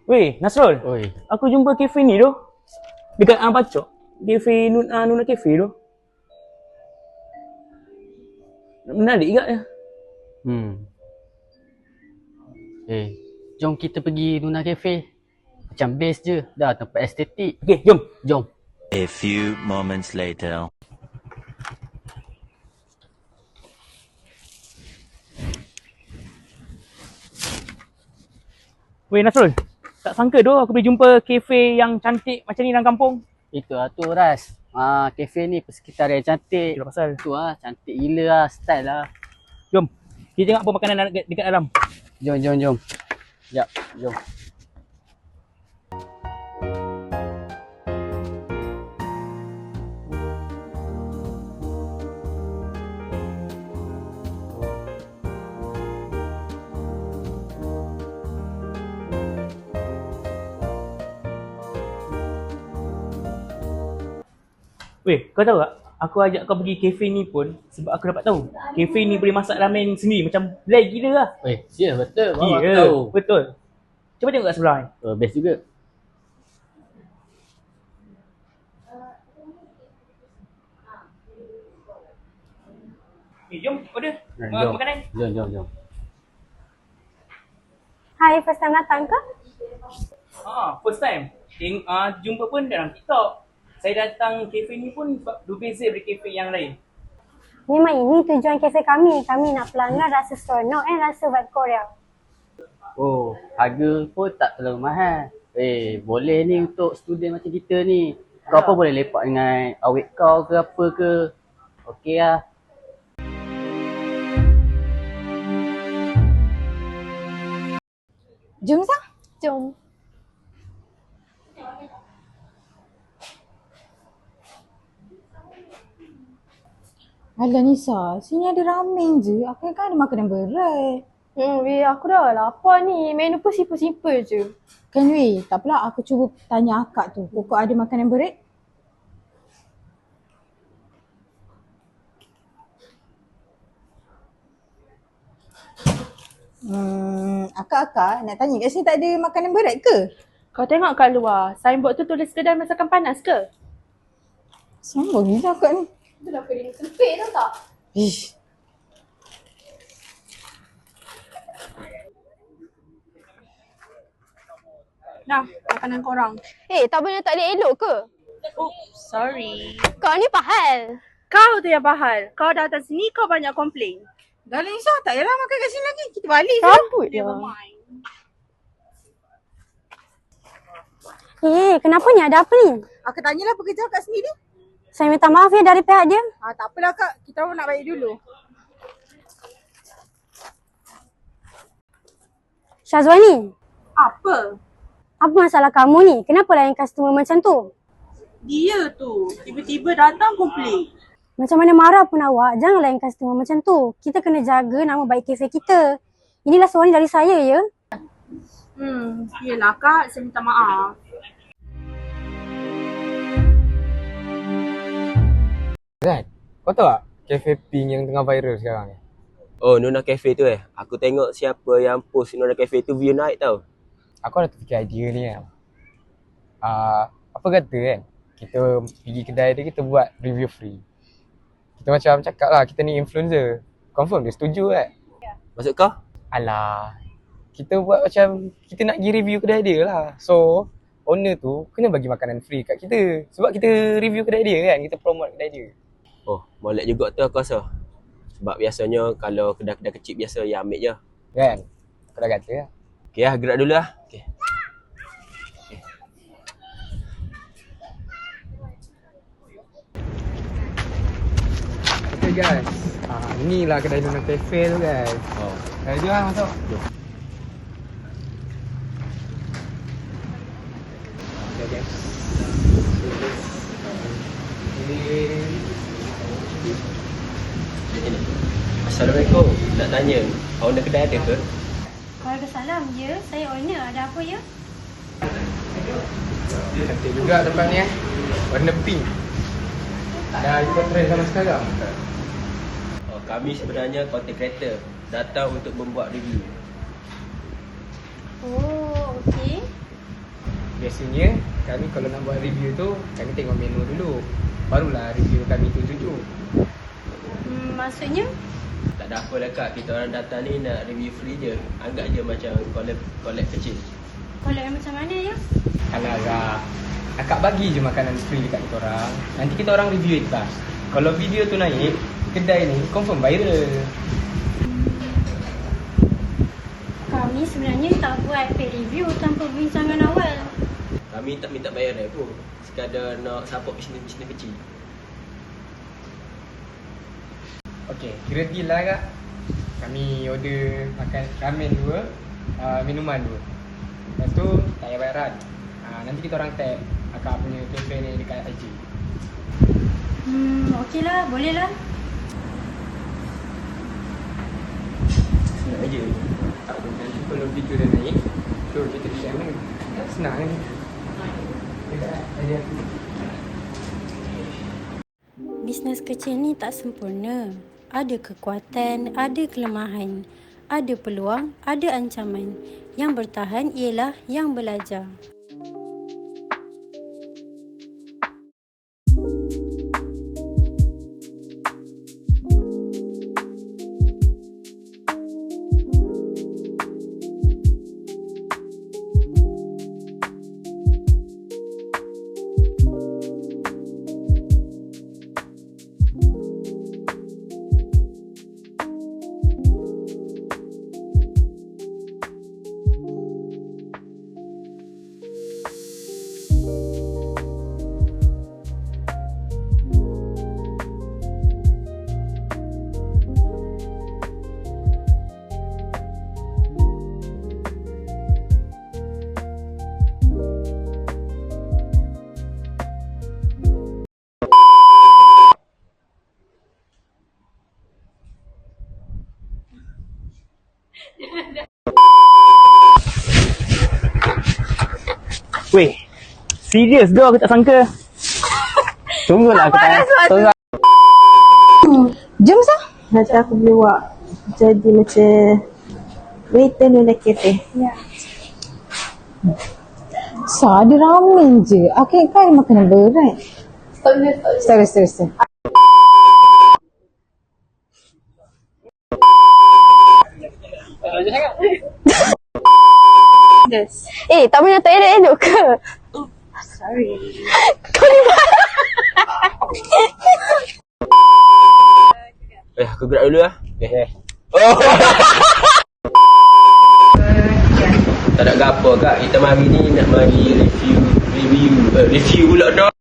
Weh, Nasrul. Oi. Aku jumpa kafe ni tu. Dekat Pacok. Kafe Nuna Cafe tu. Menarik juga ya. Jom kita pergi Nuna Cafe. Macam best je. Dah tempat estetik. Okey, jom. Jom. A few moments later. Weh, Nasrul. Tak sangka tu aku boleh jumpa kafe yang cantik macam ni dalam kampung. Itu lah tu Ras. Cafe ni persekitaran yang cantik. Itulah pasal. Tu lah, cantik gila lah, style lah. Jom. Kita tengok apa makanan dekat dalam. Jom. Sekejap, jom. Weh, kau tahu tak? Aku ajak kau pergi kafe ni pun sebab aku dapat tahu kafe ni boleh masak ramen sendiri macam lag gila lah. Ya betul. Baru aku Ya, tahu. betul. Cuba tengok kat sebelah ni. Best juga. Jom order Jom. makanan. Jom. Hai, first time datang ke? First time. Jumpa pun dalam TikTok. Saya datang kafe ni pun sebab berbeza dari kafe yang lain. Memang ini tujuan kafe kami. Kami nak pelanggan rasa seronok rasa vibe Korea. Oh, harga pun tak terlalu mahal. Boleh ni untuk student macam kita ni. Kau pun boleh lepak dengan awet kau ke apa ke. Okey lah. Jom Sah. Jom. Alah Nisa, sini ada ramen je. Aku kan ada makanan berat. Weh, aku dah lapar ni. Menu pun simple-simple je. Kan weh, tak apalah aku cuba tanya akak tu. Pokok ada makanan berat? Akak-akak nak tanya kat sini tak ada makanan berat ke? Kau tengok kat luar, signboard tu tulis kedai masakan panas ke? Sombong ni akak ni. Itu dah kering sempit tau tak? Ish. Nah, makanan korang. Tak boleh tak ada elok ke? Oops, sorry. Kau ni pahal. Kau tu yang bahal. Kau datang sini, kau banyak komplain. Dah lah Nisa, tak payahlah makan kat sini lagi. Kita balik je. Rambut Never je. mind. Kenapa ni? Ada apa ni? Akak tanyalah pekerja kat sini ni. Saya minta maaf ya dari pihak dia. Tak apalah kak, kita orang nak balik dulu. Syazwani, Apa? apa masalah kamu ni? Kenapa layan customer macam tu? Dia tu. Tiba-tiba datang komplain. Macam mana marah pun awak, jangan layan customer macam tu. Kita kena jaga nama baik kafe kita. Inilah suara dari saya ya. Yelah kak, saya minta maaf. Zat, kau tahu tak kafe pink yang tengah viral sekarang ni? Oh, Nuna Cafe tu Aku tengok siapa yang post Nuna Cafe tu view naik tau. Aku ada terfikir idea ni kan. Apa kata kan, kita pergi kedai dia, kita buat review free. Kita macam cakap lah, kita ni influencer. Confirm dia setuju kan? Maksud kau? Alah, kita buat macam kita nak pergi review kedai dia lah. So, owner tu kena bagi makanan free kat kita. Sebab kita review kedai dia kan, kita promote kedai dia. Oh, molek juga tu aku rasa. Sebab biasanya kalau kedai-kedai kecil biasa yang ambil je. Kan? Aku dah kata lah. Okay lah, gerak dulu lah. Okay. Okay guys, inilah kedai Nuna Cafe tu guys. Jom lah masuk. Okay guys. Assalamualaikum. Nak tanya, owner kedai ada ke? Waalaikumsalam. Ya, saya owner. Ada apa ya? Cantik juga tempat ni warna pink. Dah ikut trend zaman sekarang. Oh, kami sebenarnya content creator. Datang untuk membuat review. Oh, okey. biasanya kami kalau nak buat review tu, kami tengok menu dulu. Barulah review kami tu tuju. Maksudnya? Tak ada apa lah kak, kita orang datang ni nak review free je. Anggap je macam collab kecil. Kalau yang macam mana ya? Alah Zah, akak bagi je makanan free dekat kita orang. Nanti kita orang review ikhlas. Kalau video tu naik, kedai ni confirm viral. Kami sebenarnya tak buat paid review tanpa perbincangan awal. Kami tak minta bayaran pun. Sekadar nak support bisnes-bisnes kecil. Okey, kira deal lah kak. Kami order makan ramen 2, minuman 2. Lepas tu tak payah bayaran. Nanti kita orang tag akak punya cafe ni dekat IG. Okey lah, boleh lah. Senang aja. Nanti kalau video dah naik, so kita share mana. Senang ni. Bisnes kecil ni tak sempurna. Ada kekuatan, ada kelemahan. Ada peluang, ada ancaman. Yang bertahan ialah yang belajar. Weh, serius tu aku tak sangka. Tunggulah aku tanya. Jom Zah. Nanti aku boleh buat jadi macam waiter ni nak kafe. Zah, ada ramen je. Aku kan makanan berat. Stop. Tak boleh tak elok ke? Sorry. Aku gerak dulu lah. Okay. Tak nak gapo kak, kita mari ni nak mari review pula dah.